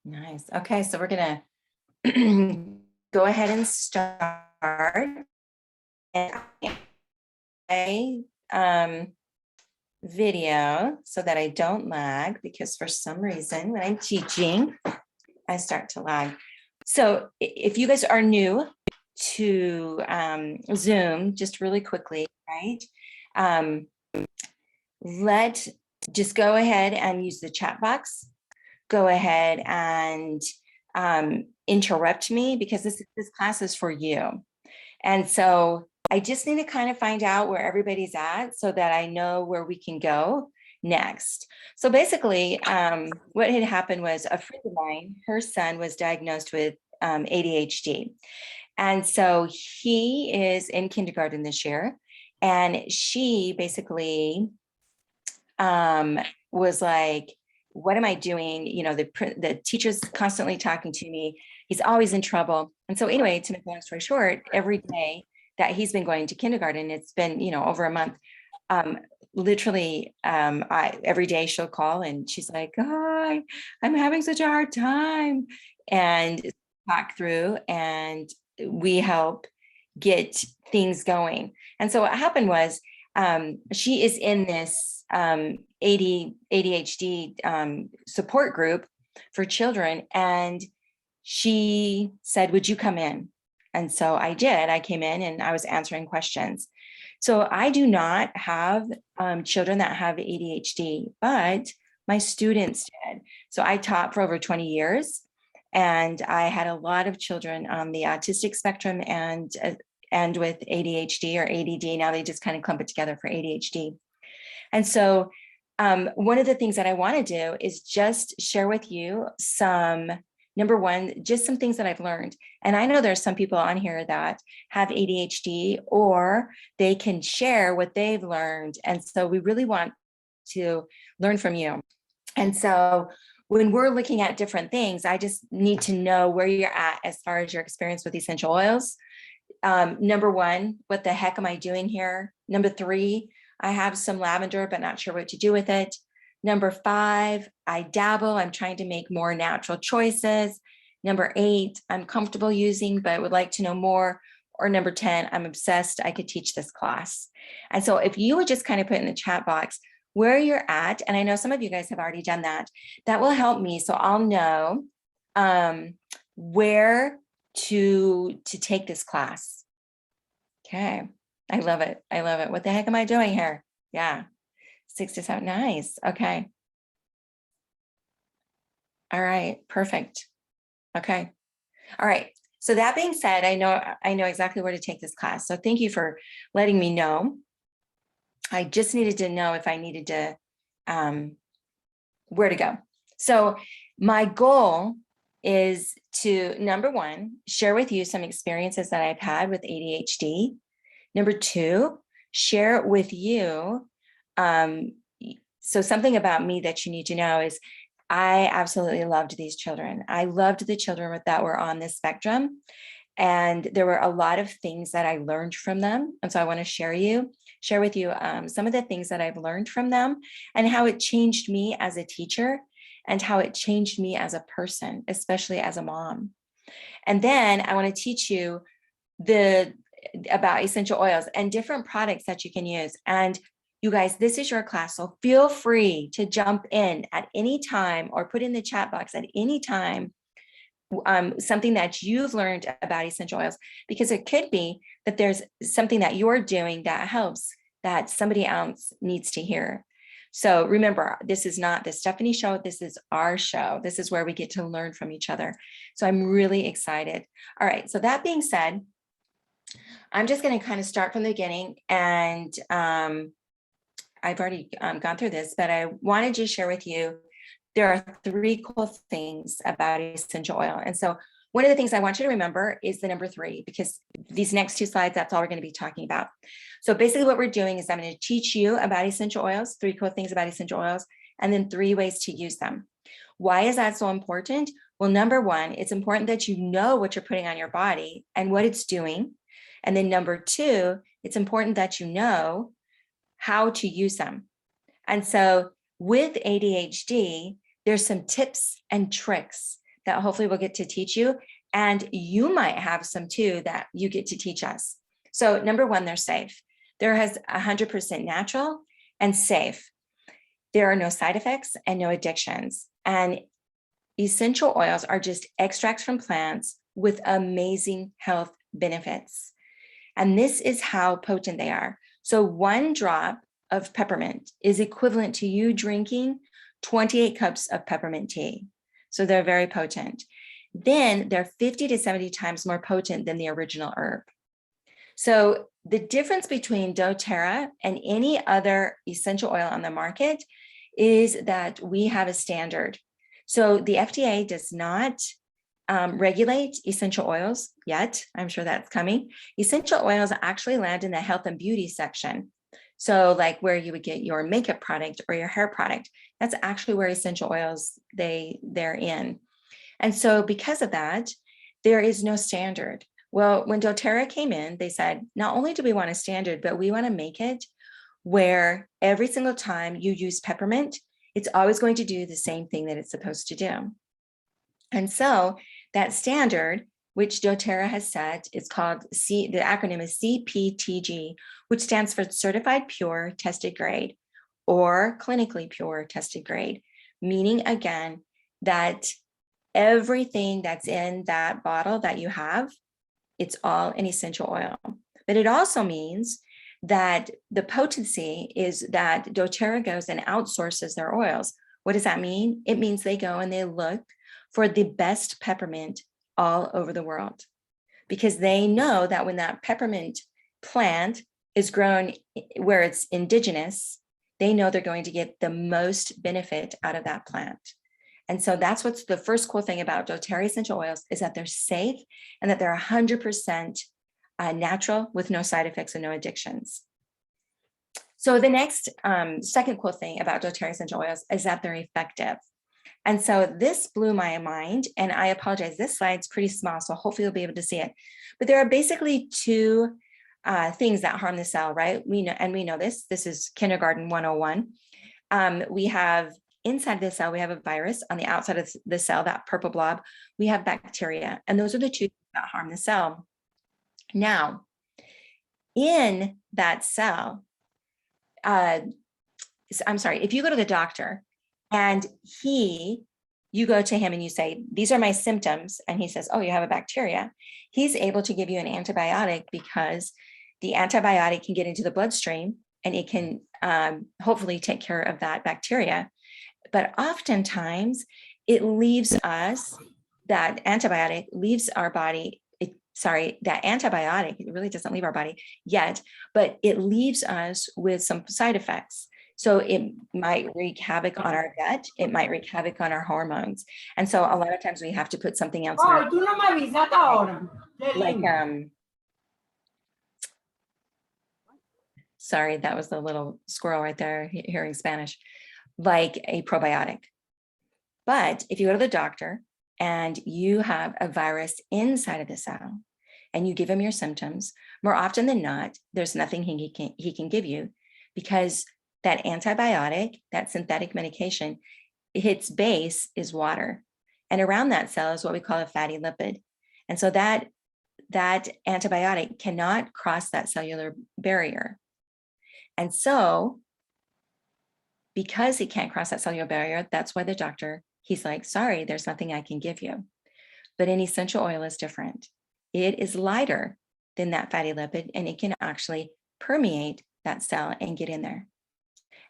Nice. Okay, so we're gonna go ahead and start. And I video so that I don't lag, because for some reason when I'm teaching, I start to lag. So if you guys are new to Zoom, just really quickly, right? Just go ahead and use the chat box. Go ahead and interrupt me, because this class is for you. And so I just need to kind of find out where everybody's at so that I know where we can go next. So basically, what had happened was a friend of mine, her son was diagnosed with ADHD. And so he is in kindergarten this year. And she basically was like, what am I doing? You know, the teacher's constantly talking to me. He's always in trouble. And so anyway, to make a long story short, every day that he's been going to kindergarten, it's been, over a month. Literally, every day she'll call and she's like, "Hi, I'm having such a hard time," and talk through, and we help get things going. And so what happened was, she is in this ADHD support group for children, and she said, "Would you come in?" And so I did. I came in and I was answering questions. So I do not have children that have ADHD, but my students did. So I taught for over 20 years, and I had a lot of children on the autistic spectrum and with ADHD or ADD. Now they just kind of clump it together for ADHD. And so one of the things that I want to do is just share with you number one, just some things that I've learned. And I know there's some people on here that have ADHD, or they can share what they've learned. And so we really want to learn from you. And so when we're looking at different things, I just need to know where you're at as far as your experience with essential oils. Number one, what the heck am I doing here? Number three, I have some lavender, but not sure what to do with it. Number five, I dabble. I'm trying to make more natural choices. Number eight, I'm comfortable using, but would like to know more. Or number 10, I'm obsessed. I could teach this class. And so if you would just kind of put in the chat box where you're at, and I know some of you guys have already done that, that will help me. So I'll know where to take this class. Okay. I love it. I love it. What the heck am I doing here? Yeah. 6 to 7. Nice. Okay. All right. Perfect. Okay. All right. So that being said, I know exactly where to take this class. So thank you for letting me know. I just needed to know if I needed to, where to go. So my goal is to, number one, share with you some experiences that I've had with ADHD. Number two, share with you. So something about me that you need to know is I absolutely loved these children. I loved the children that were on this spectrum. And there were a lot of things that I learned from them. And so I want to share with you some of the things that I've learned from them, and how it changed me as a teacher, and how it changed me as a person, especially as a mom. And then I want to teach you about essential oils and different products that you can use. And you guys, this is your class, so feel free to jump in at any time or put in the chat box at any time something that you've learned about essential oils, because it could be that there's something that you're doing that helps, that somebody else needs to hear. So remember, this is not the Stephanie show. This is our show. This is where we get to learn from each other. So I'm really excited. All right. So that being said, I'm just going to kind of start from the beginning, and I've already gone through this, but I wanted to share with you, there are 3 cool things about essential oil. And so one of the things I want you to remember is the number 3, because these next 2 slides, that's all we're going to be talking about. So basically what we're doing is I'm going to teach you about essential oils, 3 cool things about essential oils, and then 3 ways to use them. Why is that so important? Well, number 1, it's important that you know what you're putting on your body and what it's doing. And then number 2, it's important that you know how to use them. And so with ADHD, there's some tips and tricks that hopefully we'll get to teach you. And you might have some too that you get to teach us. So number one, they're safe. They're 100% natural and safe. There are no side effects and no addictions. And essential oils are just extracts from plants with amazing health benefits. And this is how potent they are. So one drop of peppermint is equivalent to you drinking 28 cups of peppermint tea. So they're very potent. Then they're 50 to 70 times more potent than the original herb. So the difference between doTERRA and any other essential oil on the market is that we have a standard. So the FDA does not regulate essential oils yet. I'm sure that's coming. Essential oils actually land in the health and beauty section. So like where you would get your makeup product or your hair product, that's actually where essential oils they're in. And so because of that, there is no standard. Well, when doTERRA came in, they said, not only do we want a standard, but we want to make it where every single time you use peppermint, it's always going to do the same thing that it's supposed to do. And so that standard, which doTERRA has set, is called the acronym is CPTG, which stands for Certified Pure Tested Grade or Clinically Pure Tested Grade, meaning again, that everything that's in that bottle that you have, it's all an essential oil. But it also means that the potency is that doTERRA goes and outsources their oils. What does that mean? It means they go and they look for the best peppermint all over the world, because they know that when that peppermint plant is grown where it's indigenous, they know they're going to get the most benefit out of that plant. And so that's what's the first cool thing about doTERRA essential oils, is that they're safe and that they're 100% natural with no side effects and no addictions. So the next second cool thing about doTERRA essential oils is that they're effective. And so this blew my mind, and I apologize, this slide's pretty small, so hopefully you'll be able to see it. But there are basically two things that harm the cell, right? We know this is kindergarten 101. We have inside the cell, we have a virus. On the outside of the cell, that purple blob, we have bacteria. And those are the two that harm the cell. Now, in that cell, I'm sorry, if you go to the doctor and you go to him and you say, these are my symptoms, and he says, oh, you have a bacteria, he's able to give you an antibiotic, because the antibiotic can get into the bloodstream and it can hopefully take care of that bacteria. But oftentimes it leaves us, that antibiotic leaves our body, that antibiotic, it really doesn't leave our body yet, but it leaves us with some side effects. So it might wreak havoc on our gut. It might wreak havoc on our hormones. And so a lot of times we have to put something else like, sorry, that was the little squirrel right there hearing Spanish, like a probiotic. But if you go to the doctor and you have a virus inside of the cell and you give him your symptoms, more often than not, there's nothing he can give you, because that antibiotic, that synthetic medication, its base is water. And around that cell is what we call a fatty lipid. And so that antibiotic cannot cross that cellular barrier. And so because he can't cross that cellular barrier, that's why the doctor, he's like, sorry, there's nothing I can give you. But an essential oil is different. It is lighter than that fatty lipid, and it can actually permeate that cell and get in there.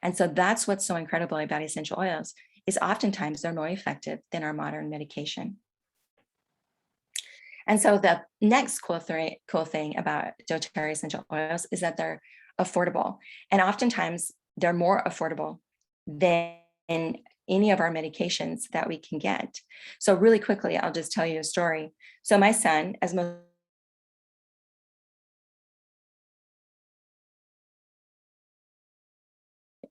And so that's what's so incredible about essential oils, is oftentimes they're more effective than our modern medication. And so the next cool thing about doTERRA essential oils is that they're affordable. And oftentimes they're more affordable than any of our medications that we can get. So really quickly, I'll just tell you a story. So my son, as most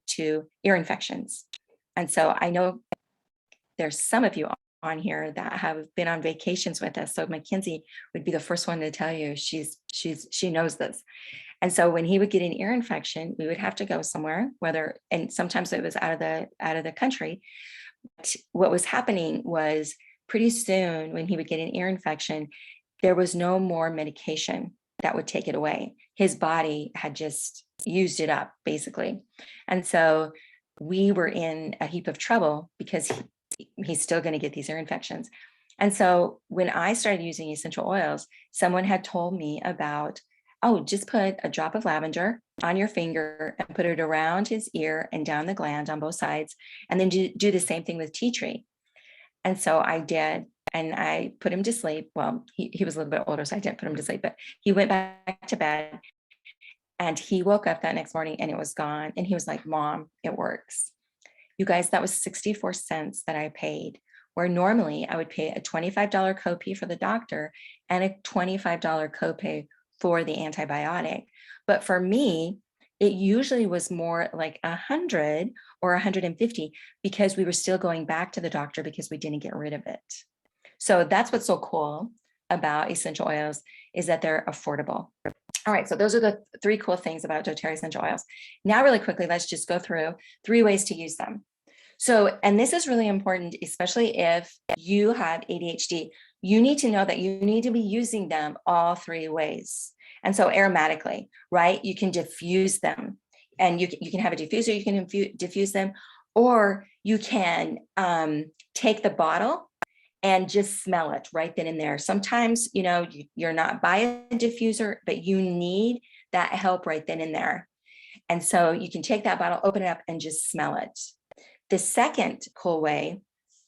to ear infections. And so I know there's some of you on here that have been on vacations with us. So Mackenzie would be the first one to tell you, she knows this. And so when he would get an ear infection, we would have to go somewhere, and sometimes it was out of the country. But what was happening was pretty soon when he would get an ear infection, there was no more medication that would take it away. His body had just used it up, basically. And so we were in a heap of trouble because he's still going to get these ear infections. And so when I started using essential oils, someone had told me about, oh, just put a drop of lavender on your finger and put it around his ear and down the gland on both sides, and then do the same thing with tea tree. And so I did, and I put him to sleep. Well, he was a little bit older, so I didn't put him to sleep, but he went back to bed, and he woke up that next morning and it was gone. And he was like, Mom, it works. You guys, that was 64 cents that I paid, where normally I would pay a $25 copay for the doctor and a $25 copay for the antibiotic. But for me, it usually was more like 100 or 150 because we were still going back to the doctor because we didn't get rid of it. So that's what's so cool about essential oils, is that they're affordable. All right, so those are the 3 cool things about doTERRA essential oils. Now, really quickly, let's just go through 3 ways to use them. So, and this is really important, especially if you have ADHD, you need to know that you need to be using them all 3 ways. And so aromatically, right? You can diffuse them, and you can have a diffuser, you can diffuse them, or you can take the bottle and just smell it right then and there. Sometimes, you're not by a diffuser, but you need that help right then and there. And so you can take that bottle, open it up, and just smell it. The second cool way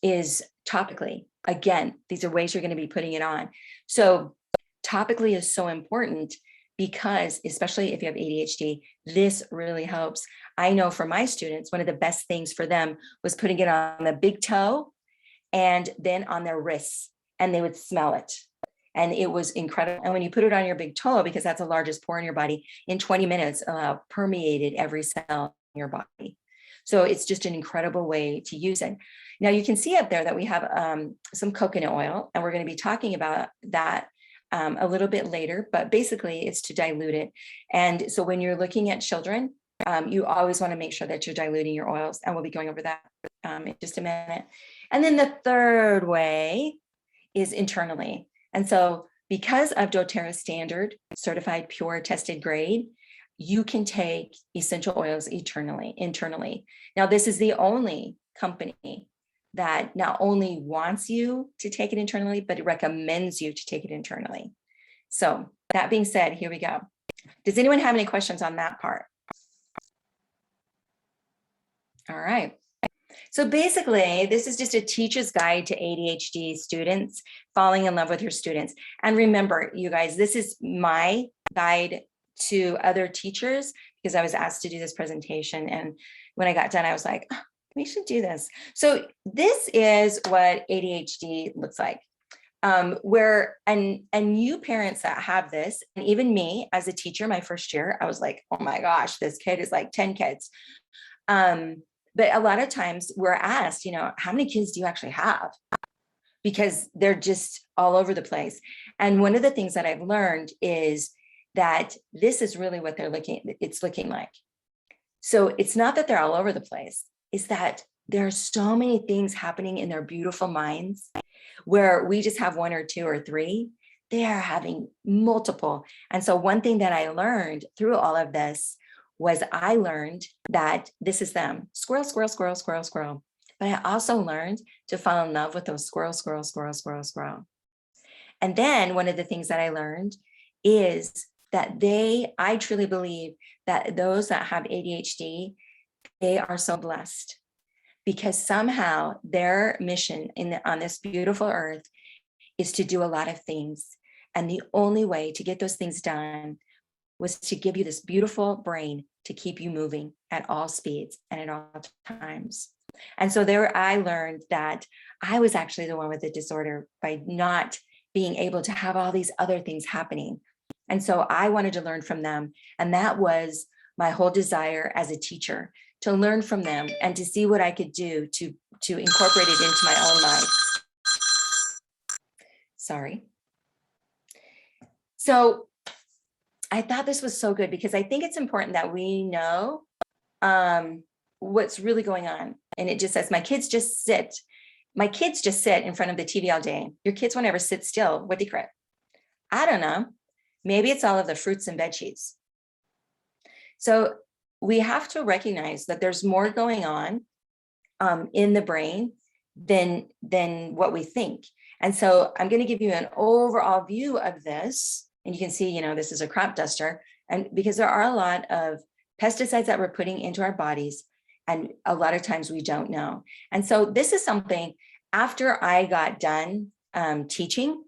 is topically. Again, these are ways you're going to be putting it on. So topically is so important because, especially if you have ADHD, this really helps. I know for my students, one of the best things for them was putting it on the big toe and then on their wrists, and they would smell it. And it was incredible. And when you put it on your big toe, because that's the largest pore in your body, in 20 minutes, permeated every cell in your body. So it's just an incredible way to use it. Now you can see up there that we have some coconut oil, and we're going to be talking about that a little bit later, but basically it's to dilute it. And so when you're looking at children, you always want to make sure that you're diluting your oils, and we'll be going over that in just a minute. And then the third way is internally. And so because of doTERRA standard, certified, pure, tested grade, you can take essential oils internally. Now, this is the only company that not only wants you to take it internally, but it recommends you to take it internally. So that being said, here we go. Does anyone have any questions on that part? All right. So basically, this is just a teacher's guide to ADHD students, falling in love with your students. And remember, you guys, this is my guide to other teachers because I was asked to do this presentation. And when I got done, I was like, oh, we should do this. So this is what ADHD looks like. And you parents that have this, and even me as a teacher, my first year, I was like, oh my gosh, this kid is like 10 kids. But a lot of times we're asked, how many kids do you actually have? Because they're just all over the place. And one of the things that I've learned is that this is really what it's looking like. So it's not that they're all over the place, it's that there are so many things happening in their beautiful minds where we just have 1 or 2 or 3. They are having multiple. And so one thing that I learned through all of this was I learned that this is them. Squirrel, squirrel, squirrel, squirrel, squirrel. But I also learned to fall in love with those squirrel, squirrel, squirrel, squirrel, squirrel. And then one of the things that I learned is that I truly believe that those that have ADHD, they are so blessed because somehow their mission on this beautiful earth is to do a lot of things. And the only way to get those things done was to give you this beautiful brain to keep you moving at all speeds and at all times. And so there I learned that I was actually the one with the disorder by not being able to have all these other things happening. And so I wanted to learn from them. And that was my whole desire as a teacher, to learn from them and to see what I could do to incorporate it into my own life. Sorry. So I thought this was so good because I think it's important that we know what's really going on. And it just says, my kids just sit My kids just sit in front of the TV all day. Your kids won't ever sit still. What secret? I don't know. Maybe it's all of the fruits and veggies. So we have to recognize that there's more going on in the brain than what we think. And so I'm going to give you an overall view of this. And you can see, you know, this is a crop duster. And because there are a lot of pesticides that we're putting into our bodies, and a lot of times we don't know. And so this is something, after I got done teaching,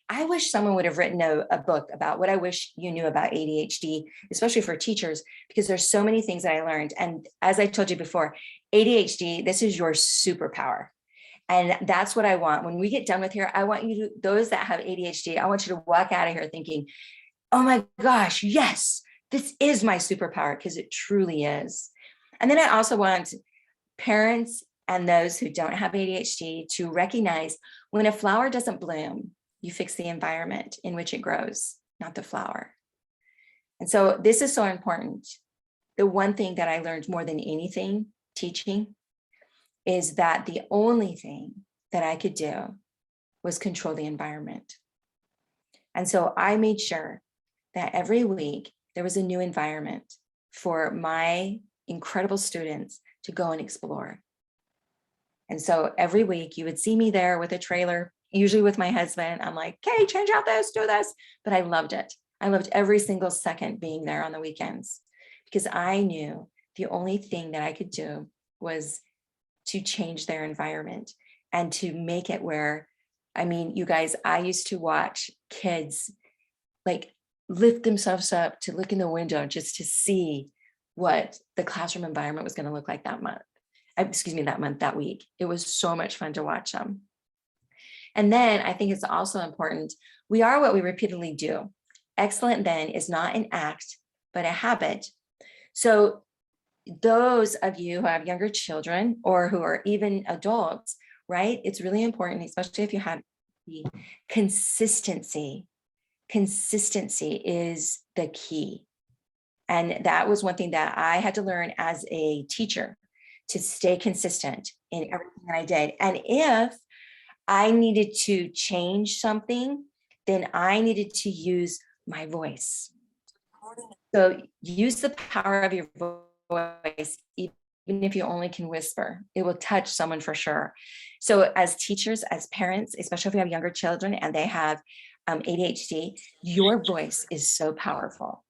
I wish someone would have written a book about what I wish you knew about ADHD, especially for teachers, because there's so many things that I learned. And as I told you before, ADHD, this is your superpower. And that's what I want. When we get done with here, I want you to, those that have ADHD, I want you to walk out of here thinking, oh my gosh, yes, this is my superpower, because it truly is. And then I also want parents and those who don't have ADHD to recognize when a flower doesn't bloom, you fix the environment in which it grows, not the flower. And so this is so important. The one thing that I learned more than anything teaching is that the only thing that I could do was control the environment. And so I made sure that every week there was a new environment for my incredible students to go and explore. And so every week you would see me there with a trailer, usually with my husband. I'm like, okay, change out this, do this. But I loved it. I loved every single second being there on the weekends, because I knew the only thing that I could do was to change their environment and to make it where, I mean, you guys, I used to watch kids like lift themselves up to look in the window just to see what the classroom environment was going to look like that month. That week. It was so much fun to watch them. And then I think it's also important, we are what we repeatedly do. Excellent then is not an act, but a habit. So those of you who have younger children or who are even adults, right? It's really important, especially if you have the consistency. Consistency is the key. And that was one thing that I had to learn as a teacher, to stay consistent in everything that I did. And if I needed to change something, then I needed to use my voice. So use the power of your voice, even if you only can whisper. It will touch someone for sure. So as teachers, as parents, especially if you have younger children and they have ADHD, your voice is so powerful.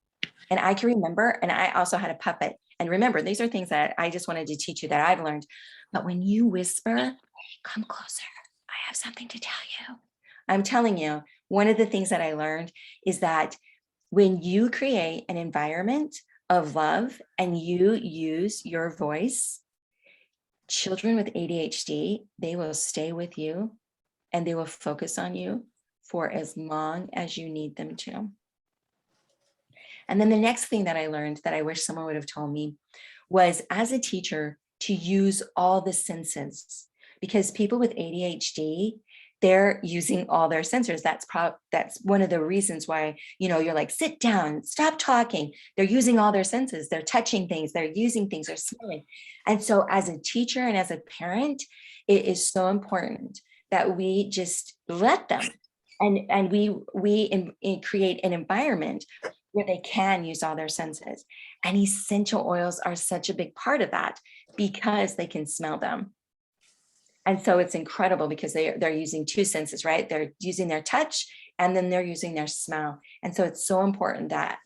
And I can remember, and I also had a puppet. And remember, these are things that I just wanted to teach you that I've learned. But when you whisper, hey, come closer, I have something to tell you. I'm telling you, one of the things that I learned is that when you create an environment of love and you use your voice, children with ADHD, they will stay with you and they will focus on you for as long as you need them to. And then the next thing that I learned that I wish someone would have told me was, as a teacher, to use all the senses, because people with ADHD, they're using all their sensors. That's one of the reasons why, you know, you're like, sit down, stop talking. They're using all their senses. They're touching things, they're using things, they're smelling. And so as a teacher and as a parent, it is so important that we just let them, and we create an environment where they can use all their senses. And essential oils are such a big part of that, because they can smell them. And so it's incredible, because they're using two senses, right? They're using their touch and then they're using their smell. And so it's so important that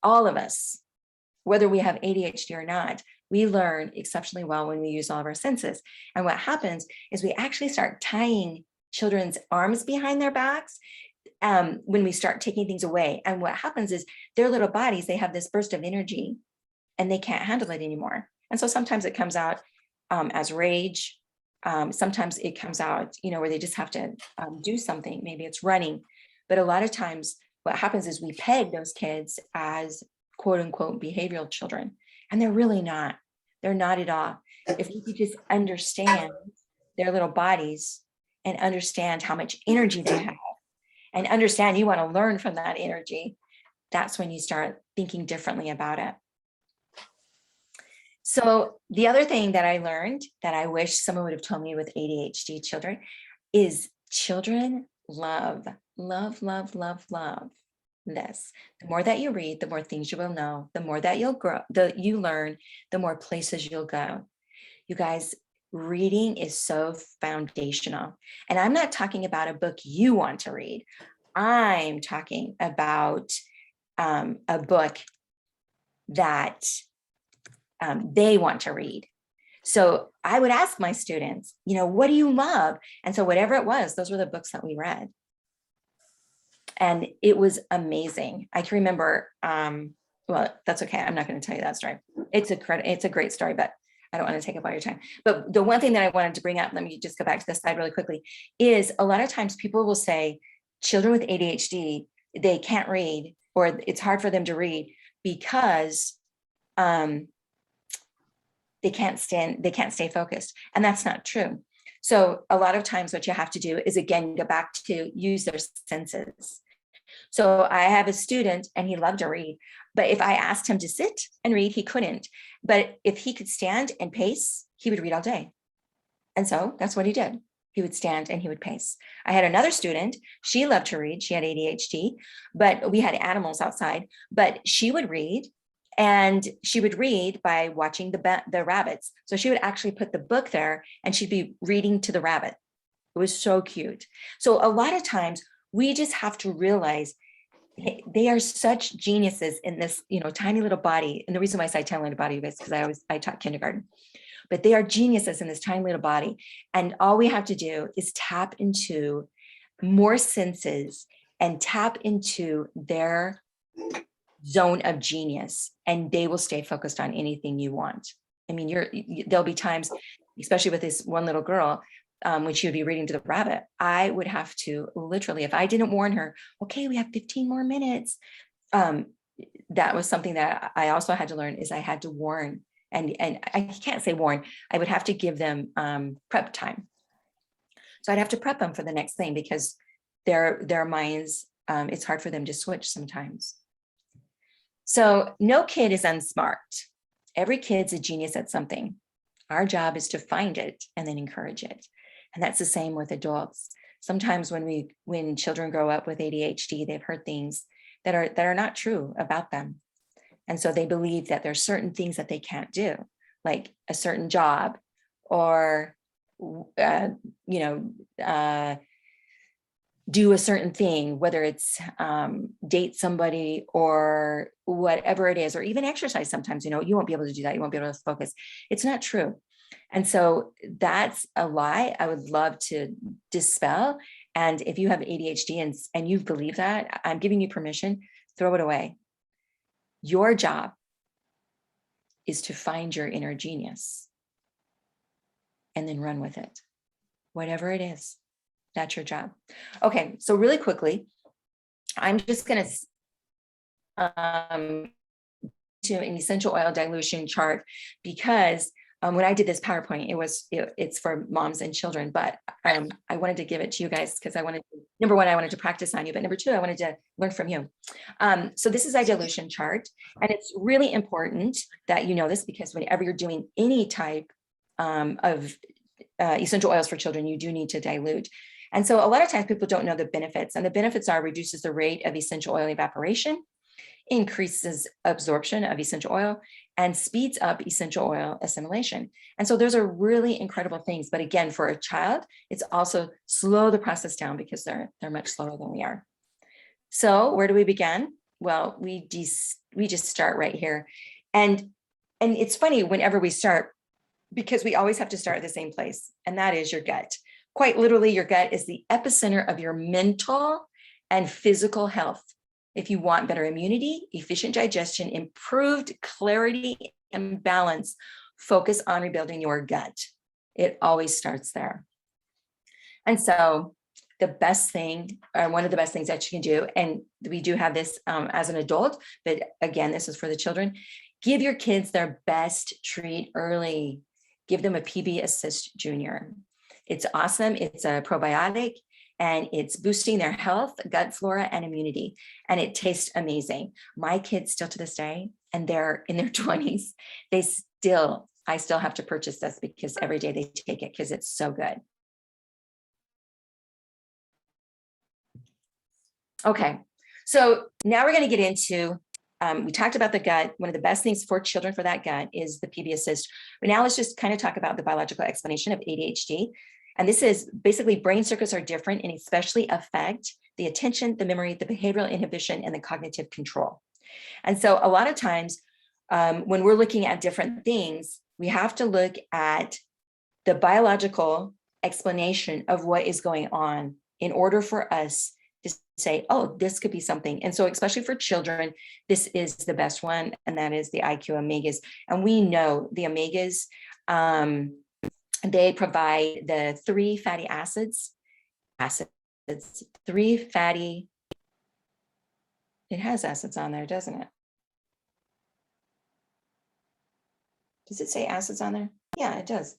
all of us, whether we have ADHD or not, we learn exceptionally well when we use all of our senses. And what happens is we actually start tying children's arms behind their backs when we start taking things away. And what happens is their little bodies, they have this burst of energy and they can't handle it anymore. And so sometimes it comes out as rage. Sometimes it comes out, you know, where they just have to do something. Maybe it's running. But a lot of times what happens is we peg those kids as quote unquote behavioral children. And they're really not. They're not at all. If we could just understand their little bodies and understand how much energy they have, and understand you want to learn from that energy, that's when you start thinking differently about it. So the other thing that I learned that I wish someone would have told me with ADHD children is children love, love, love, love, love this. The more that you read, the more things you will know, the more that you'll grow, you learn, the more places you'll go. You guys, reading is so foundational. And I'm not talking about a book you want to read. I'm talking about a book that they want to read. So I would ask my students, what do you love? And so whatever it was, those were the books that we read. And it was amazing. I can remember, well, that's okay. I'm not going to tell you that story. It's a great story, but I don't want to take up all your time. But the one thing that I wanted to bring up, let me just go back to this slide really quickly, is a lot of times people will say children with ADHD, they can't read, or it's hard for them to read because they can't stay focused. And that's not true. So a lot of times what you have to do is, again, go back to use their senses. So I have a student and he loved to read, but if I asked him to sit and read, he couldn't. But if he could stand and pace, he would read all day. And so that's what he did. He would stand and he would pace. I had another student, she loved to read. She had ADHD, but we had animals outside, but she would read. And she would read by watching the rabbits. So she would actually put the book there and she'd be reading to the rabbit. It was so cute. So a lot of times we just have to realize they are such geniuses in this, tiny little body. And the reason why I say tiny little body is because I taught kindergarten, but they are geniuses in this tiny little body. And all we have to do is tap into more senses and tap into their zone of genius, and they will stay focused on anything you want. I mean, there'll be times, especially with this one little girl, when she would be reading to the rabbit, I would have to literally, if I didn't warn her, okay, we have 15 more minutes. That was something that I also had to learn, is I had to warn, and I can't say warn, I would have to give them prep time. So I'd have to prep them for the next thing, because their minds, it's hard for them to switch sometimes. So no kid is unsmart. Every kid's a genius at something. Our job is to find it and then encourage it. And that's the same with adults. Sometimes when children grow up with ADHD, they've heard things that are not true about them. And so they believe that there's certain things that they can't do, like a certain job, or do a certain thing, whether it's date somebody or whatever it is, or even exercise. Sometimes, you won't be able to do that. You won't be able to focus. It's not true. And so that's a lie I would love to dispel. And if you have ADHD and you believe that, I'm giving you permission, throw it away. Your job is to find your inner genius and then run with it, whatever it is. That's your job. Okay, so really quickly, I'm just going to an essential oil dilution chart, because when I did this PowerPoint, it's for moms and children, but I wanted to give it to you guys because number one, I wanted to practice on you, but number two, I wanted to learn from you. So this is a dilution chart, and it's really important that you know this, because whenever you're doing any type of essential oils for children, you do need to dilute. And so a lot of times people don't know the benefits, and the benefits are reduces the rate of essential oil evaporation, increases absorption of essential oil, and speeds up essential oil assimilation. And so those are really incredible things. But again, for a child, it's also slow the process down because they're much slower than we are. So where do we begin? Well, we just start right here. And it's funny whenever we start, because we always have to start at the same place, and that is your gut. Quite literally, your gut is the epicenter of your mental and physical health. If you want better immunity, efficient digestion, improved clarity and balance, focus on rebuilding your gut. It always starts there. And so the best thing, one of the best things that you can do, and we do have this as an adult, but again, this is for the children, give your kids their best treat early. Give them a PB Assist Junior. It's awesome. It's a probiotic, and it's boosting their health, gut flora, and immunity. And it tastes amazing. My kids still to this day, and they're in their 20s, they I still have to purchase this because every day they take it because it's so good. Okay, so now we're going to get into, we talked about the gut. One of the best things for children for that gut is the PB assist. But now let's just kind of talk about the biological explanation of ADHD. And this is basically brain circuits are different and especially affect the attention, the memory, the behavioral inhibition, and the cognitive control. And so a lot of times when we're looking at different things, we have to look at the biological explanation of what is going on in order for us to say, oh, this could be something. And so especially for children, this is the best one, and that is the IQ omegas. And we know the omegas, they provide the 3 fatty acids, it has acids on there, doesn't it? Does it say acids on there? Yeah, it does.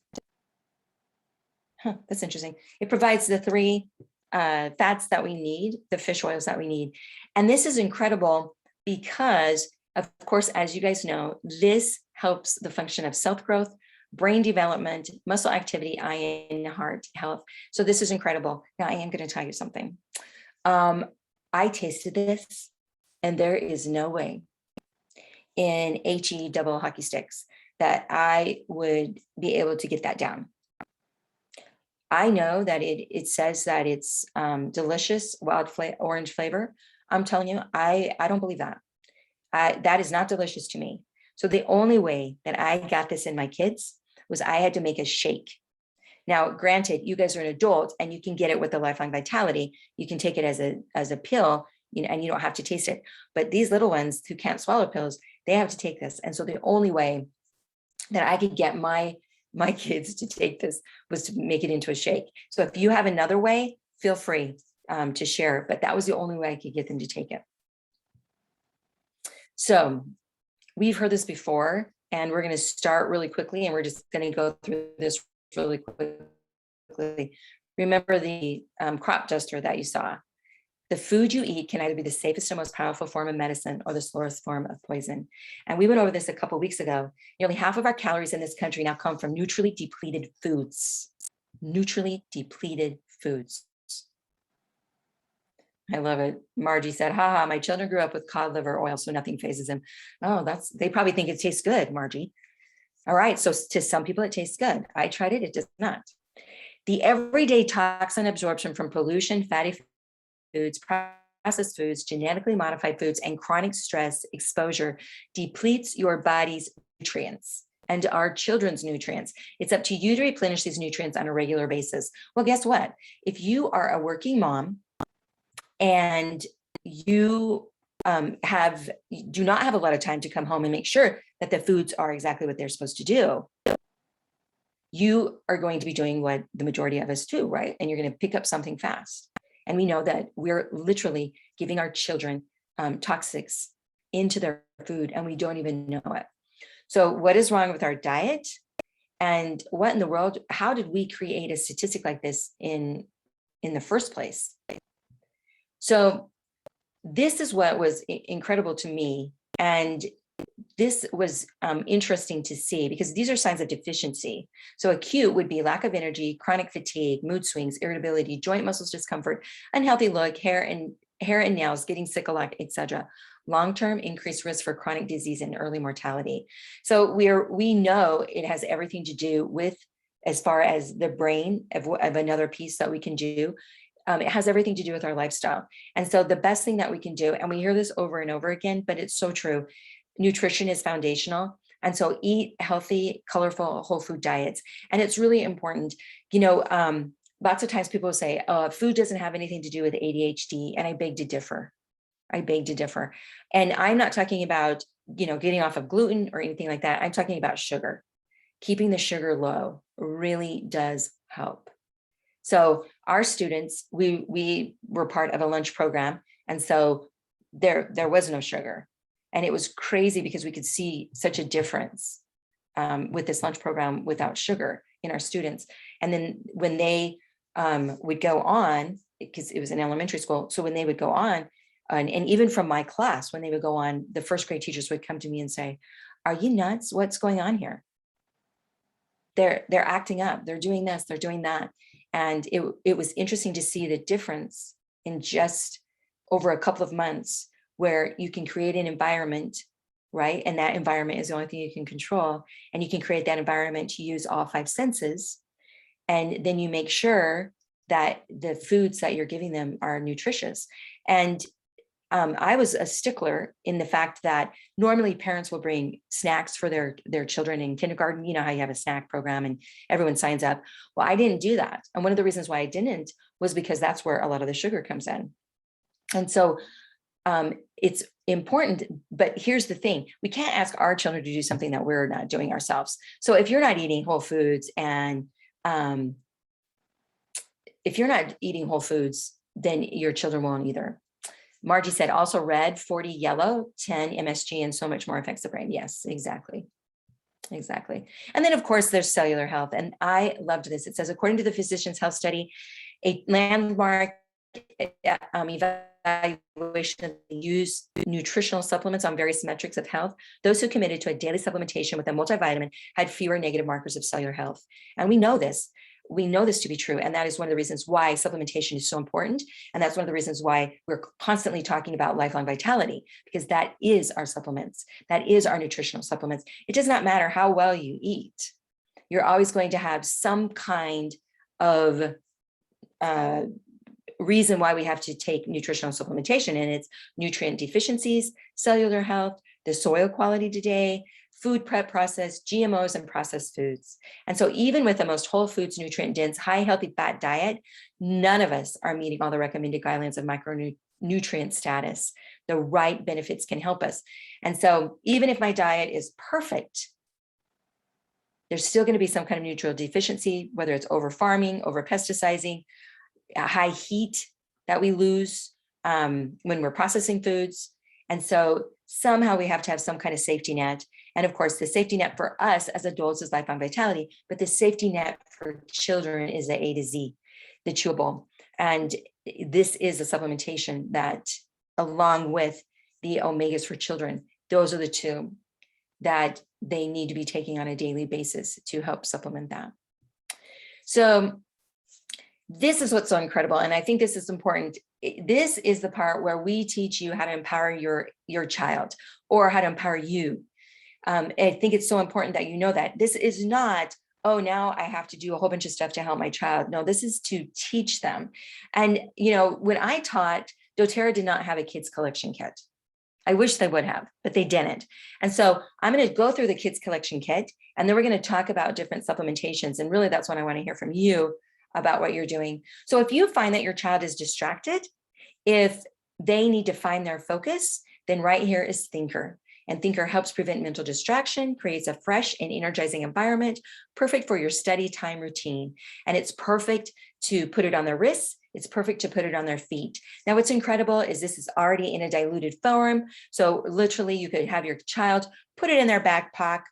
Huh, that's interesting. It provides the 3 fats that we need, the fish oils that we need. And this is incredible because, of course, as you guys know, this helps the function of self-growth, brain development, muscle activity, eye and heart health. So this is incredible. Now I am going to tell you something. I tasted this and there is no way in HE double hockey sticks that I would be able to get that down. I know that it says that it's delicious, orange flavor. I'm telling you, I don't believe that. That is not delicious to me. So the only way that I got this in my kids was I had to make a shake. Now, granted, you guys are an adult and you can get it with the Lifelong Vitality. You can take it as a pill, and you don't have to taste it. But these little ones who can't swallow pills, they have to take this. And so the only way that I could get my kids to take this was to make it into a shake. So if you have another way, feel free to share, but that was the only way I could get them to take it. So we've heard this before, and we're going to start really quickly, and we're just going to go through this really quickly. Remember the crop duster that you saw. The food you eat can either be the safest and most powerful form of medicine or the slowest form of poison. And we went over this a couple of weeks ago. Nearly half of our calories in this country now come from neutrally depleted foods. Neutrally depleted foods. I love it. Margie said, haha, my children grew up with cod liver oil, so nothing phases them. Oh, they probably think it tastes good, Margie. All right, so to some people it tastes good. I tried it, it does not. The everyday toxin absorption from pollution, fatty foods, processed foods, genetically modified foods, and chronic stress exposure depletes your body's nutrients and our children's nutrients. It's up to you to replenish these nutrients on a regular basis. Well, guess what? If you are a working mom and you do not have a lot of time to come home and make sure that the foods are exactly what they're supposed to do, you are going to be doing what the majority of us do, right? And you're going to pick up something fast. And we know that we're literally giving our children toxics into their food, and we don't even know it. So what is wrong with our diet? And what in the world, how did we create a statistic like this in the first place? So this is what was incredible to me. And this was interesting to see because these are signs of deficiency. So acute would be lack of energy, chronic fatigue, mood swings, irritability, joint muscles discomfort, unhealthy look, hair and nails, getting sick a lot, etc. Long-term increased risk for chronic disease and early mortality. So we know it has everything to do with, as far as the brain of another piece that we can do. It has everything to do with our lifestyle. And so the best thing that we can do, and we hear this over and over again, but it's so true. Nutrition is foundational. And so eat healthy, colorful, whole food diets. And it's really important. Lots of times people say, food doesn't have anything to do with ADHD. And I beg to differ. And I'm not talking about, getting off of gluten or anything like that. I'm talking about sugar. Keeping the sugar low really does help. So our students, we were part of a lunch program. And so there was no sugar. And it was crazy because we could see such a difference with this lunch program without sugar in our students. And then when they would go on, because it was in elementary school, so when they would go on, and even from my class, when they would go on, the first grade teachers would come to me and say, are you nuts? What's going on here? they're acting up, they're doing this, they're doing that. And it was interesting to see the difference in just over a couple of months, where you can create an environment, right? And that environment is the only thing you can control. And you can create that environment to use all 5 senses. And then you make sure that the foods that you're giving them are nutritious. And I was a stickler in the fact that normally parents will bring snacks for their children in kindergarten. You know how you have a snack program and everyone signs up. Well, I didn't do that. And one of the reasons why I didn't was because that's where a lot of the sugar comes in. And so it's important, but here's the thing. We can't ask our children to do something that we're not doing ourselves. So if you're not eating whole foods and if you're not eating whole foods, then your children won't either. Margie said also red, 40 yellow, 10 MSG, and so much more affects the brain. Yes, exactly. Exactly. And then of course there's cellular health. And I loved this. It says, according to the Physicians Health Study, a landmark evaluation of the use nutritional supplements on various metrics of health, those who committed to a daily supplementation with a multivitamin had fewer negative markers of cellular health. And we know this. We know this to be true. And that is one of the reasons why supplementation is so important. And that's one of the reasons why we're constantly talking about lifelong vitality, because that is our supplements. That is our nutritional supplements. It does not matter how well you eat. You're always going to have some kind of reason why we have to take nutritional supplementation, and it's nutrient deficiencies, cellular health, the soil quality today, food prep process, GMOs, and processed foods. And so even with the most whole foods, nutrient dense, high healthy fat diet, none of us are meeting all the recommended guidelines of micronutrient status. The right benefits can help us. And so even if my diet is perfect, there's still going to be some kind of nutrient deficiency, whether it's over farming, over pesticizing, high heat that we lose when we're processing foods. And so somehow we have to have some kind of safety net. And of course, the safety net for us as adults is lifelong vitality, but the safety net for children is the A to Z, the chewable. And this is a supplementation that, along with the omegas for children, those are the two that they need to be taking on a daily basis to help supplement that. So this is what's so incredible. And I think this is important. This is the part where we teach you how to empower your child, or how to empower you. I think it's so important that you know that this is not, oh, now I have to do a whole bunch of stuff to help my child. No, this is to teach them. And, you know, when I taught, doTERRA did not have a kids collection kit. I wish they would have, but they didn't. And so I'm going to go through the kids collection kit, and then we're going to talk about different supplementations. And really, that's what I want to hear from you about what you're doing. So if you find that your child is distracted, if they need to find their focus, then right here is Thinker. And Thinker helps prevent mental distraction, creates a fresh and energizing environment, perfect for your study time routine. And it's perfect to put it on their wrists. It's perfect to put it on their feet. Now, what's incredible is this is already in a diluted form. So literally you could have your child put it in their backpack,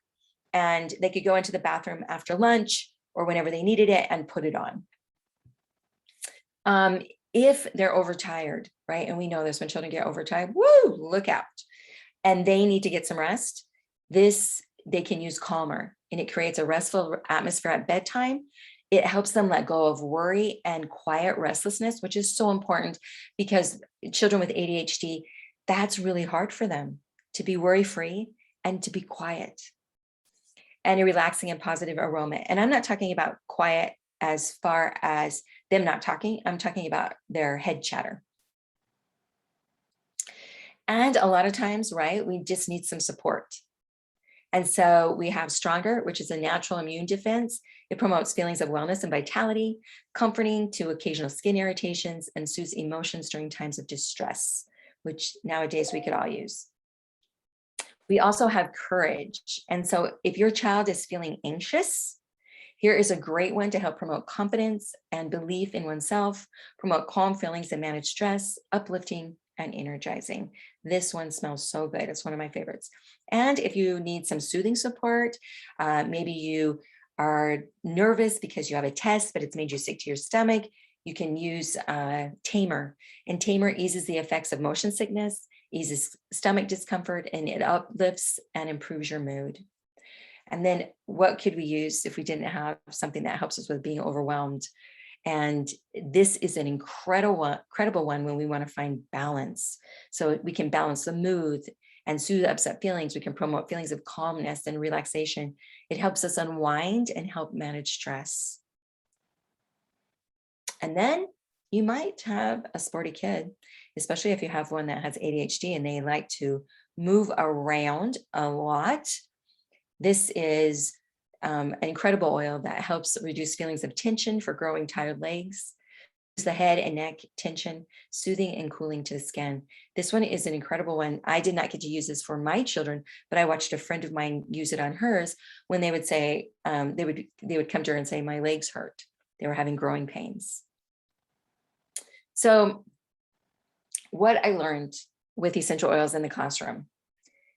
and they could go into the bathroom after lunch or whenever they needed it and put it on. If they're overtired, right? And we know this, when children get overtired, woo, look out. And they need to get some rest. They can use Calmer, and it creates a restful atmosphere at bedtime. It helps them let go of worry and quiet restlessness, which is so important, because children with ADHD, that's really hard for them to be worry-free and to be quiet. And a relaxing and positive aroma. And I'm not talking about quiet as far as them not talking. I'm talking about their head chatter. And a lot of times, right, we just need some support. And so we have Stronger, which is a natural immune defense. It promotes feelings of wellness and vitality, comforting to occasional skin irritations, and soothes emotions during times of distress, which nowadays we could all use. We also have Courage. And so if your child is feeling anxious, here is a great one to help promote confidence and belief in oneself, promote calm feelings and manage stress, uplifting and energizing. This one smells so good. It's one of my favorites. And if you need some soothing support, maybe you are nervous because you have a test, but it's made you sick to your stomach, you can use Tamer. And Tamer eases the effects of motion sickness, eases stomach discomfort, and it uplifts and improves your mood. And then what could we use if we didn't have something that helps us with being overwhelmed? And this is an incredible one when we want to find balance. So we can balance the mood and soothe upset feelings. We can promote feelings of calmness and relaxation. It helps us unwind and help manage stress. And then you might have a sporty kid, especially if you have one that has ADHD and they like to move around a lot. This is an incredible oil that helps reduce feelings of tension for growing tired legs, the head and neck tension, soothing and cooling to the skin. This one is an incredible one. I did not get to use this for my children, but I watched a friend of mine use it on hers when they would say, they would come to her and say, my legs hurt. They were having growing pains. So what I learned with essential oils in the classroom.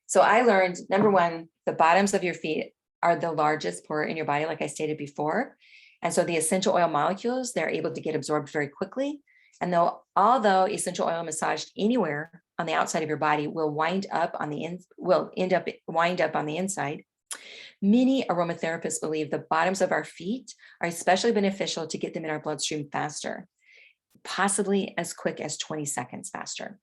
So I learned, number one, the bottoms of your feet are the largest pore in your body, like I stated before. And so the essential oil molecules, they're able to get absorbed very quickly. And although essential oil massaged anywhere on the outside of your body will wind up on the inside, many aromatherapists believe the bottoms of our feet are especially beneficial to get them in our bloodstream faster, possibly as quick as 20 seconds faster.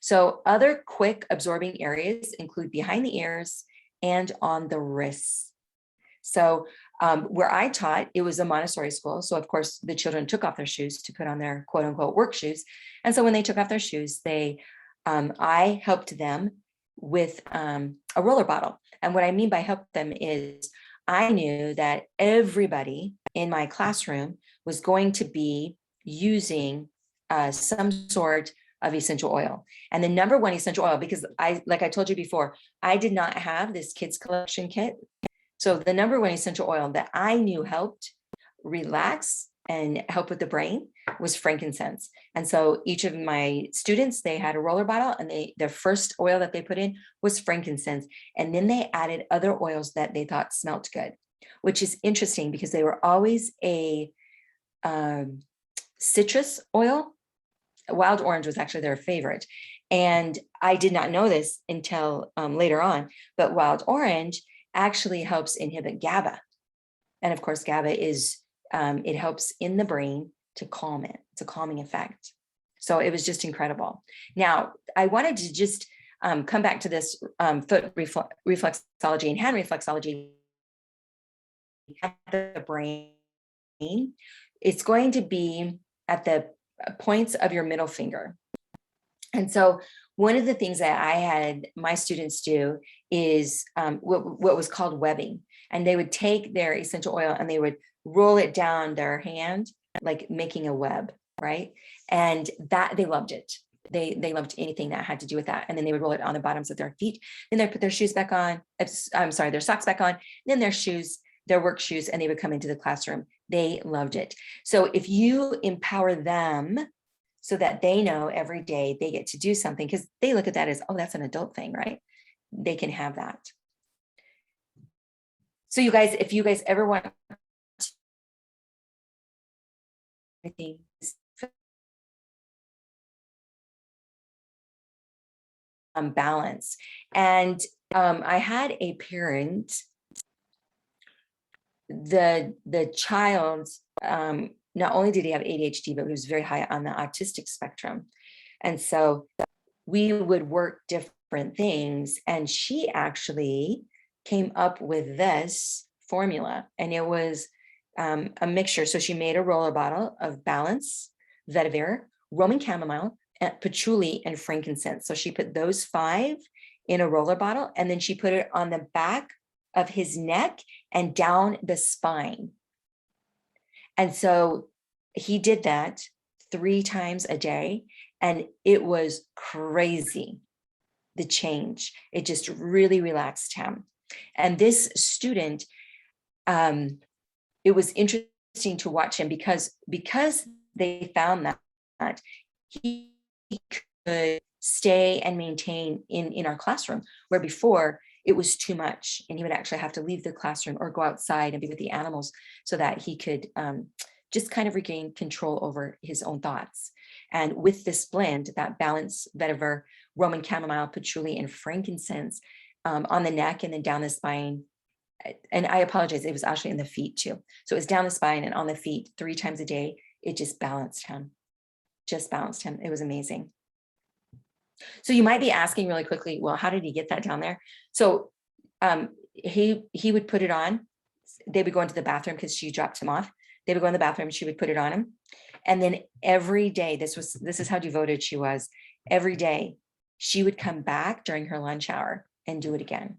So other quick absorbing areas include behind the ears and on the wrists. So where I taught, it was a Montessori school. So of course the children took off their shoes to put on their quote unquote work shoes. And so when they took off their shoes, I helped them with a roller bottle. And what I mean by help them is I knew that everybody in my classroom was going to be using some sort of essential oil. And the number one essential oil, because like I told you before, I did not have this kids collection kit. So the number one essential oil that I knew helped relax and help with the brain was frankincense. And so each of my students, they had a roller bottle, and their first oil that they put in was frankincense. And then they added other oils that they thought smelled good, which is interesting because they were always a citrus oil. Wild orange was actually their favorite. And I did not know this until later on, but wild orange actually helps inhibit GABA. And of course, GABA it helps in the brain to calm it. It's a calming effect. So it was just incredible. Now, I wanted to just come back to this foot reflexology and hand reflexology at the brain. It's going to be at the points of your middle finger. And so one of the things that I had my students do is what was called webbing. And they would take their essential oil and they would roll it down their hand, like making a web, right? And that they loved it. They loved anything that had to do with that. And then they would roll it on the bottoms of their feet. Then they'd put their shoes back on. Their socks back on. Then their shoes, their work shoes, and they would come into the classroom. They loved it. So if you empower them so that they know every day they get to do something, because they look at that as, oh, that's an adult thing, right? They can have that. So you guys, if you guys ever want things, balance. And I had a parent, the child, not only did he have ADHD, but he was very high on the autistic spectrum. And so we would work different things. And she actually came up with this formula, and it was a mixture. So she made a roller bottle of balance, vetiver, Roman chamomile, patchouli, and frankincense. So she put those 5 in a roller bottle, and then she put it on the back of his neck and down the spine. And so he did that 3 times a day, and it was crazy, the change. It just really relaxed him. And this student, it was interesting to watch him because they found that he could stay and maintain in our classroom, where before it was too much, and he would actually have to leave the classroom or go outside and be with the animals so that he could just kind of regain control over his own thoughts. And with this blend, that balance, vetiver, Roman chamomile, patchouli, and frankincense on the neck and then down the spine, and I apologize, it was actually in the feet too. So it was down the spine and on the feet 3 times a day. It just balanced him, It was amazing. So you might be asking really quickly, well, how did he get that down there? So he would put it on. They would go into the bathroom because she dropped him off. They would go in the bathroom, she would put it on him. And then every day, this is how devoted she was. Every day she would come back during her lunch hour and do it again.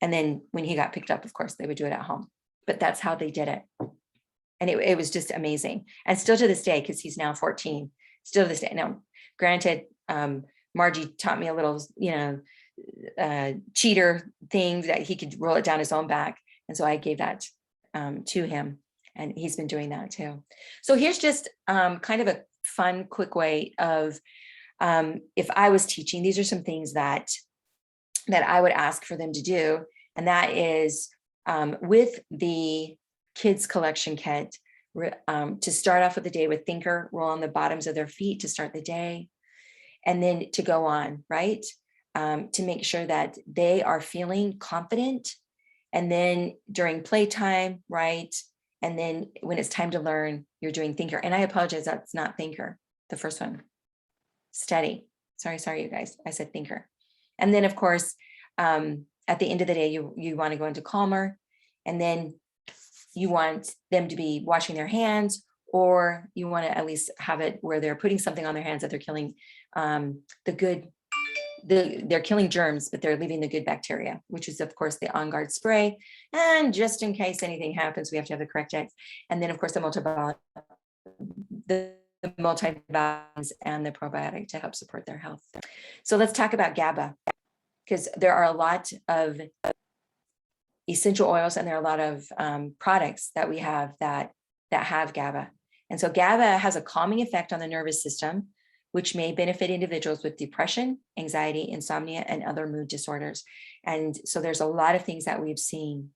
And then when he got picked up, of course, they would do it at home. But that's how they did it. And it was just amazing. And still to this day, because he's now 14, still to this day. Now, granted, Margie taught me a little, cheater thing that he could roll it down his own back. And so I gave that to him. And he's been doing that too. So here's just kind of a fun, quick way of, if I was teaching, these are some things that I would ask for them to do. And that is with the kids collection kit, to start off with the day with thinker, roll on the bottoms of their feet to start the day. And then to go on, right? To make sure that they are feeling confident. And then during playtime, right? And then when it's time to learn, you're doing thinker. And I apologize, that's not thinker, the first one. Steady. Sorry, you guys. I said thinker. And then, of course, at the end of the day, you want to go into calmer. And then you want them to be washing their hands, or you want to at least have it where they're putting something on their hands that they're killing they're killing germs, but they're leaving the good bacteria, which is, of course, the On Guard spray. And just in case anything happens, we have to have the correct X. And then, of course, the multivitamins and the probiotic to help support their health. So let's talk about GABA, because there are a lot of essential oils and there are a lot of products that we have that have GABA. And so GABA has a calming effect on the nervous system, which may benefit individuals with depression, anxiety, insomnia, and other mood disorders. And so there's a lot of things that we've seen.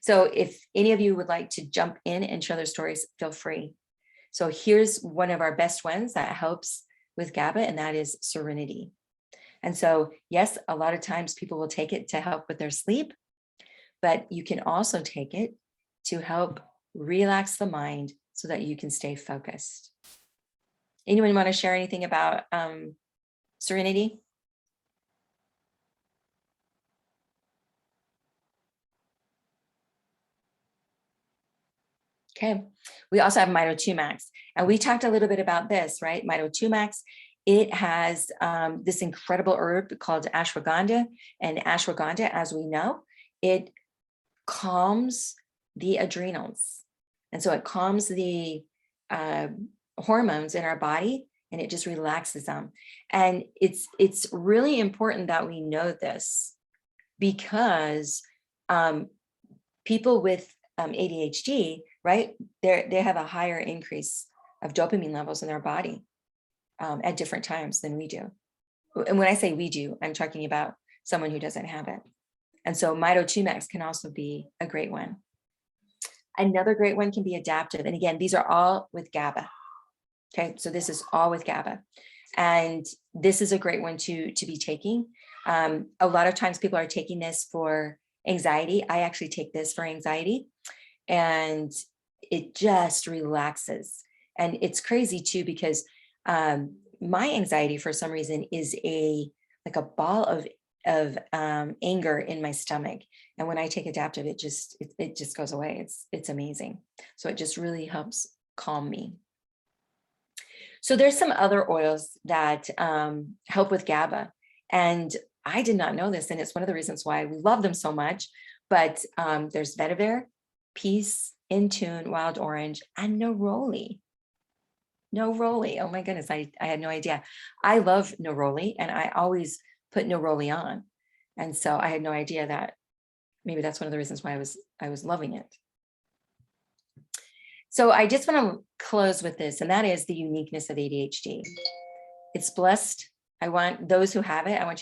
So if any of you would like to jump in and share their stories, feel free. So here's one of our best ones that helps with GABA, and that is Serenity. And so, yes, a lot of times people will take it to help with their sleep, but you can also take it to help relax the mind so that you can stay focused. Anyone want to share anything about Serenity? Okay, we also have Mito 2 Max, and we talked a little bit about this, right? Mito 2 Max, it has this incredible herb called ashwagandha, and ashwagandha, as we know, it calms the adrenals, and so it calms the hormones in our body, and it just relaxes them. And it's really important that we know this, because people with ADHD, right, they have a higher increase of dopamine levels in their body at different times than we do. And when I say we do, I'm talking about someone who doesn't have it. And so Mito 2 Max can also be a great one. Another great one can be adaptive. And again, these are all with GABA. Okay, so this is all with GABA. And this is a great one to be taking. A lot of times people are taking this for anxiety. I actually take this for anxiety, and it just relaxes. And it's crazy too, because my anxiety for some reason is like a ball of anger in my stomach. And when I take adaptive, it just goes away. It's amazing. So it just really helps calm me. So there's some other oils that help with GABA. And I did not know this, and it's one of the reasons why we love them so much. But there's vetiver, peace, Intune, wild orange, and neroli. Neroli. Oh my goodness, I had no idea. I love neroli, and I always put neroli on. And so I had no idea that maybe that's one of the reasons why I was loving it. So I just want to close with this, and that is the uniqueness of ADHD. It's blessed. I want those who have it, I want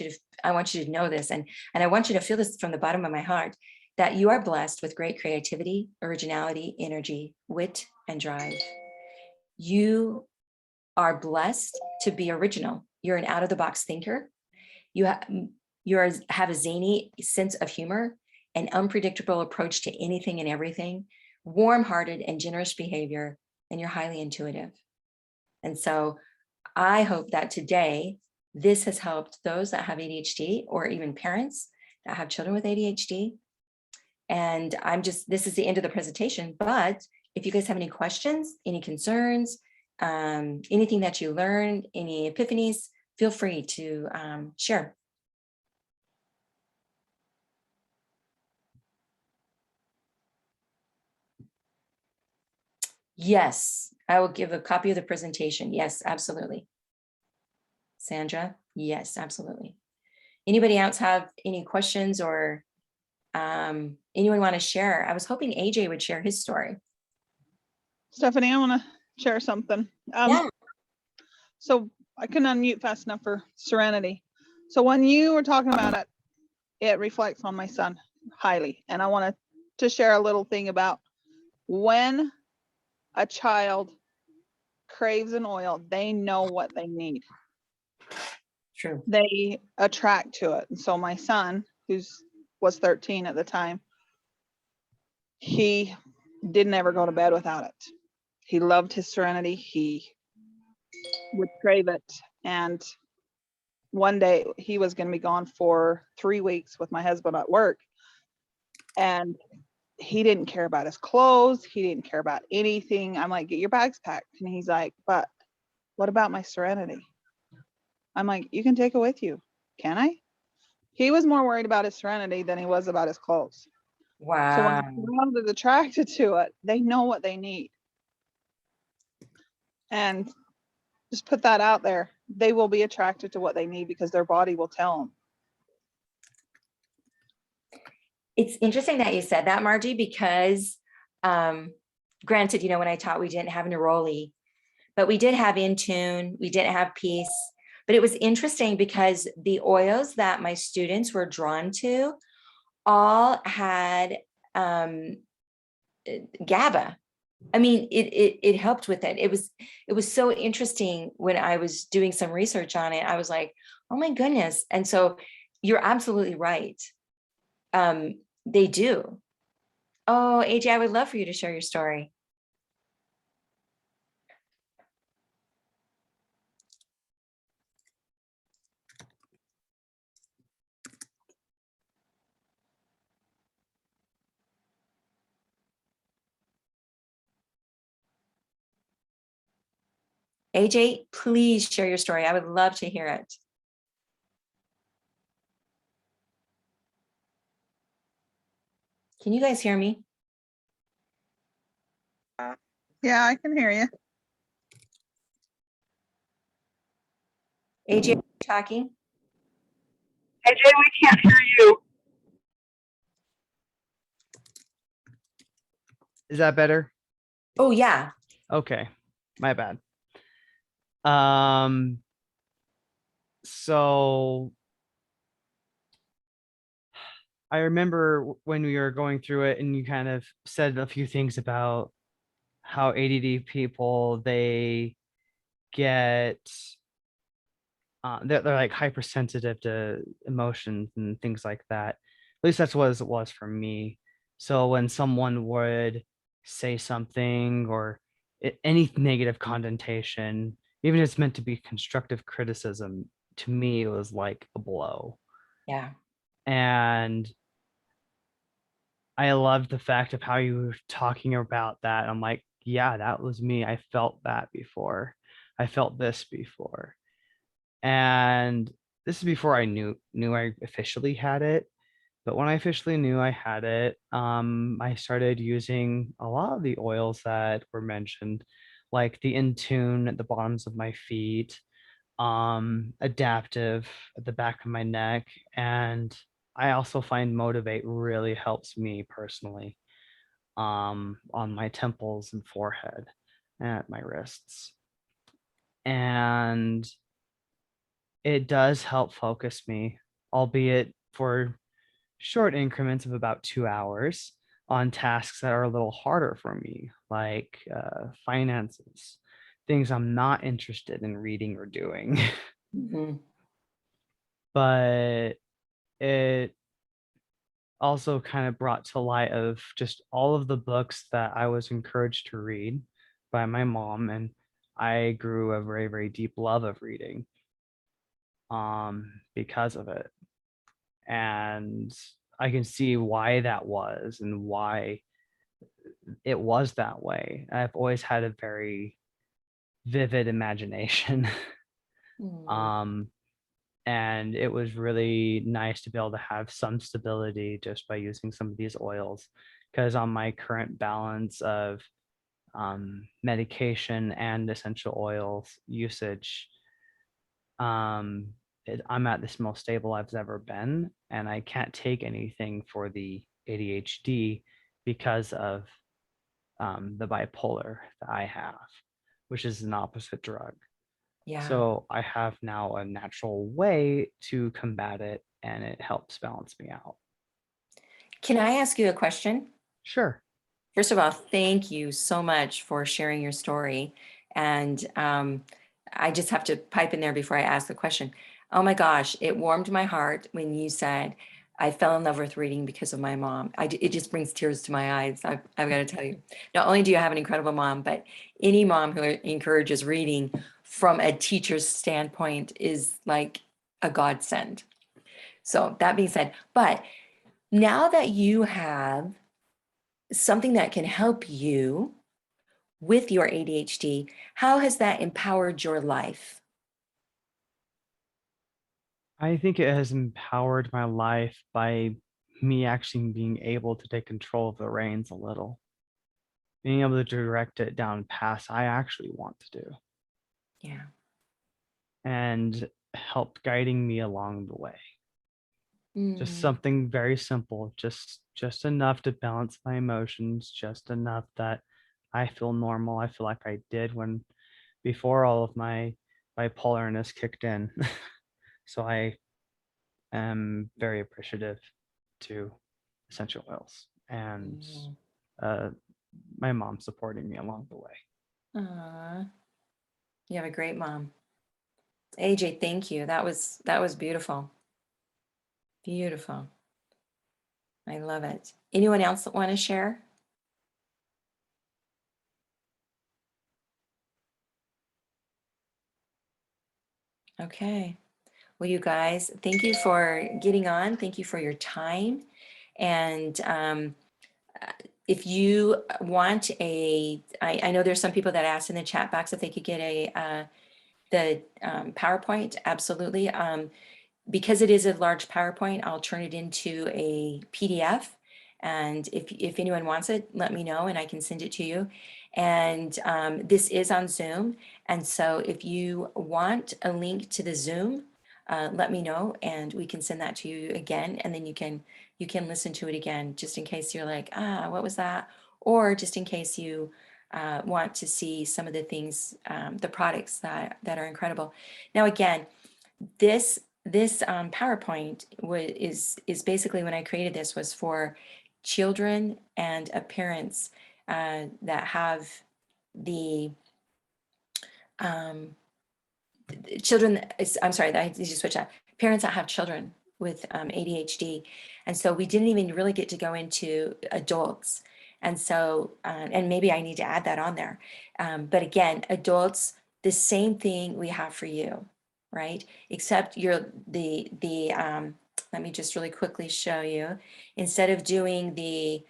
you to know this, and I want you to feel this from the bottom of my heart, that you are blessed with great creativity, originality, energy, wit, and drive. You are blessed to be original. You're an out-of-the-box thinker. You have a zany sense of humor, an unpredictable approach to anything and everything, warm-hearted and generous behavior, and you're highly intuitive. And so I hope that today this has helped those that have ADHD or even parents that have children with ADHD. And this is the end of the presentation, but if you guys have any questions, any concerns, anything that you learned, any epiphanies, feel free to share. Yes, I will give a copy of the presentation. Yes, absolutely. Sandra, yes, absolutely. Anybody else have any questions or anyone want to share? I was hoping AJ would share his story. Stephanie, I want to share something. Yeah. So I couldn't unmute fast enough for Serenity. So when you were talking about it, it reflects on my son highly. And I wanted to share a little thing about when a child craves an oil, they know what they need. True. They attract to it. And so my son, was 13 at the time, he didn't ever go to bed without it. He loved his Serenity. He would crave it. And one day he was going to be gone for 3 weeks with my husband at work. And he didn't care about his clothes. He didn't care about anything. I'm like, get your bags packed. And he's like, but what about my Serenity? I'm like, you can take it with you. Can I? He was more worried about his Serenity than he was about his clothes. Wow. So when a child is attracted to it, they know what they need. And just put that out there. They will be attracted to what they need because their body will tell them. It's interesting that you said that, Margie, because granted, when I taught, we didn't have neroli, but we did have in tune, we didn't have peace. But it was interesting because the oils that my students were drawn to all had GABA. I mean, it helped with it. It was so interesting when I was doing some research on it. I was like, oh my goodness. And so you're absolutely right. They do. Oh, AJ, I would love for you to share your story. AJ, please share your story. I would love to hear it. Can you guys hear me? Yeah, I can hear you. AJ, talking? AJ, we can't hear you. Is that better? Oh, yeah. Okay, my bad. So I remember when we were going through it and you kind of said a few things about how ADD people, they get, they're like hypersensitive to emotions and things like that. At least that's what it was for me. So when someone would say something or any negative connotation, even if it's meant to be constructive criticism, to me, it was like a blow. Yeah. And I loved the fact of how you were talking about that. I'm like, yeah, that was me. I felt that before. I felt this before. And this is before I knew I officially had it. But when I officially knew I had it, I started using a lot of the oils that were mentioned, like the Intune at the bottoms of my feet, Adaptive at the back of my neck, and I also find Motivate really helps me personally, on my temples and forehead and at my wrists. And it does help focus me, albeit for short increments of about 2 hours on tasks that are a little harder for me, like finances, things I'm not interested in reading or doing. Mm-hmm. But it also kind of brought to light of just all of the books that I was encouraged to read by my mom, and I grew a very, very deep love of reading because of it. And I can see why that was and why it was that way. I've always had a very vivid imagination. Mm. And it was really nice to be able to have some stability just by using some of these oils, because on my current balance of medication and essential oils usage, I'm at this most stable I've ever been, and I can't take anything for the ADHD because of the bipolar that I have, which is an opposite drug. Yeah. So I have now a natural way to combat it, and it helps balance me out. Can I ask you a question? Sure. First of all, thank you so much for sharing your story. And I just have to pipe in there before I ask the question. Oh my gosh, it warmed my heart when you said, I fell in love with reading because of my mom. It just brings tears to my eyes. I've got to tell you, not only do you have an incredible mom, but any mom who encourages reading from a teacher's standpoint is like a godsend. So that being said, but now that you have something that can help you with your ADHD, how has that empowered your life? I think it has empowered my life by me actually being able to take control of the reins a little, being able to direct it down paths I actually want to do, Yeah. and help guiding me along the way. Just Mm. something very simple, just enough to balance my emotions, just enough that I feel normal. I feel like I did when before all of my bipolarness kicked in. So I am very appreciative to essential oils and Mm. uh, my mom supporting me along the way. Aw, you have a great mom. AJ, thank you. That was beautiful. Beautiful. I love it. Anyone else that want to share? Okay. Well, you guys, thank you for getting on. Thank you for your time. And if you want I know there's some people that asked in the chat box if they could get the PowerPoint. Absolutely. Because it is a large PowerPoint, I'll turn it into a PDF. And if anyone wants it, let me know and I can send it to you. And this is on Zoom. And so if you want a link to the Zoom, let me know and we can send that to you again. And then you can listen to it again, just in case you're like, what was that? Or just in case you want to see some of the things, the products that are incredible. Now, again, this PowerPoint is basically, when I created this, was for children and parents that have the children. I'm sorry, I need to switch that. Parents that have children with ADHD, and so we didn't even really get to go into adults. And so, and maybe I need to add that on there. But again, adults, the same thing we have for you, right? Except you're let me just really quickly show you. Instead of doing the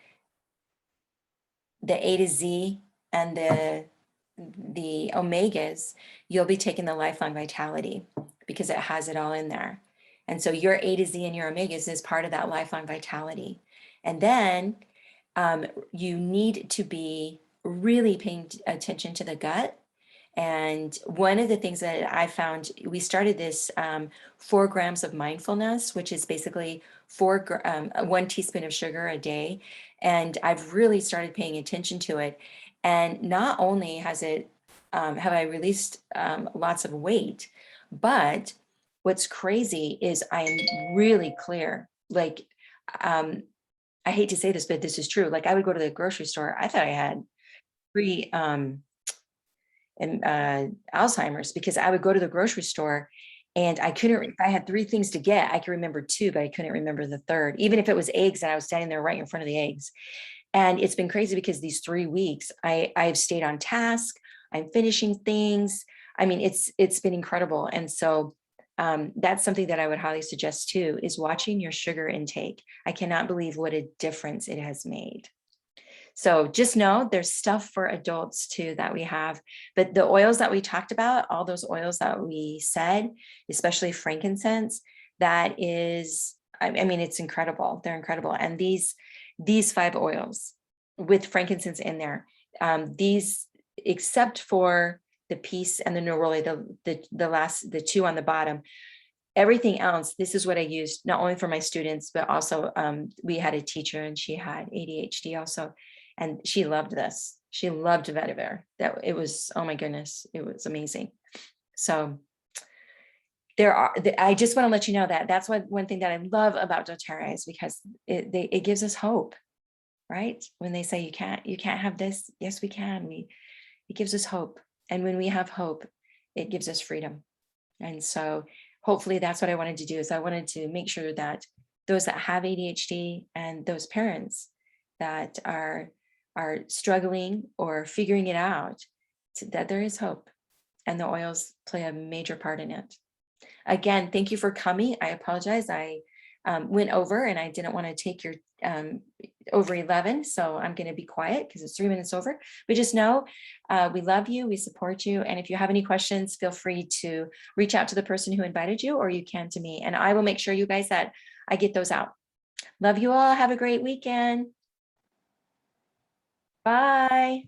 A to Z and the omegas, you'll be taking the lifelong vitality because it has it all in there. And so your A to Z and your omegas is part of that lifelong vitality. And then you need to be really paying attention to the gut. And one of the things that I found, we started this 4 grams of mindfulness, which is basically 1 teaspoon of sugar a day. And I've really started paying attention to it. And not only has it, have I released lots of weight, but what's crazy is I am really clear. Like, I hate to say this, but this is true. Like I would go to the grocery store. I thought I had pre and Alzheimer's because I would go to the grocery store And I couldn't, if I had 3 things to get, I could remember 2, but I couldn't remember the third, even if it was eggs and I was standing there right in front of the eggs. And it's been crazy because these 3 weeks, I've stayed on task. I'm finishing things. I mean, it's been incredible. And so that's something that I would highly suggest too, is watching your sugar intake. I cannot believe what a difference it has made. So just know there's stuff for adults too that we have, but the oils that we talked about, all those oils that we said, especially frankincense, that is, I mean, it's incredible. They're incredible. And these 5 oils with frankincense in there, these, except for the peace and the neroli, the 2 on the bottom, everything else, this is what I used not only for my students, but also we had a teacher and she had ADHD also. And she loved this. She loved vetiver. That it was, oh my goodness, it was amazing. So I just want to let you know that that's one thing that I love about doTERRA is because it gives us hope, right? When they say you can't have this, yes, we can. It gives us hope. And when we have hope, it gives us freedom. And so hopefully that's what I wanted to do, is I wanted to make sure that those that have ADHD and those parents that are struggling or figuring it out, that there is hope, and the oils play a major part in it. Again, thank you for coming. I apologize. I went over and I didn't want to take your over 11. So I'm going to be quiet because it's 3 minutes over, but just know we love you. We support you. And if you have any questions, feel free to reach out to the person who invited you, or you can to me, and I will make sure you guys that I get those out. Love you all. Have a great weekend. Bye.